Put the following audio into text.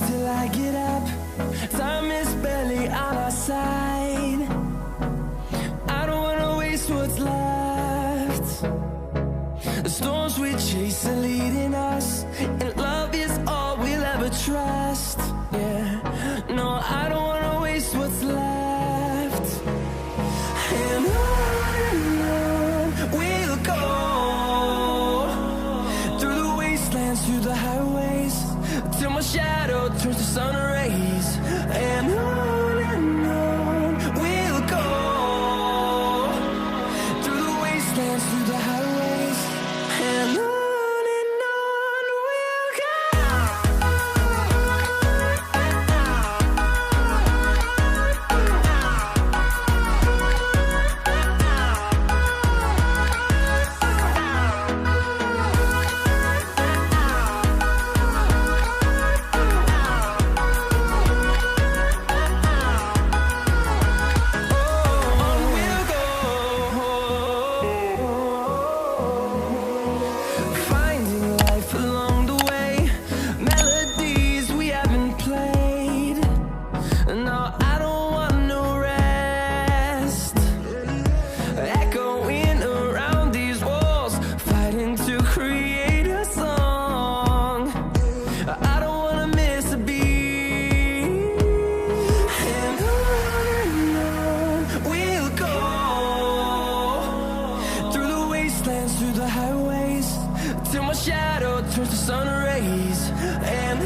till I get up. Time is barely on our side. I don't wanna waste what's left. The storms we chase are leading us, and love is all we'll ever trust. Yeah, no, I don't wanna waste what's left. And on we'll go, through the wastelands, through the highways, till my shadow turns to sun rays. And on we'll go, through the wastelands, through the highways, and on we'll go. Finding life along the way, melodies we haven't played. No, I don't want no rest. Echoing around these walls, fighting to create a song. I don't wanna miss a beat. And on we'll go, through the wastelands, through the highways, till my shadow turns to sun rays. And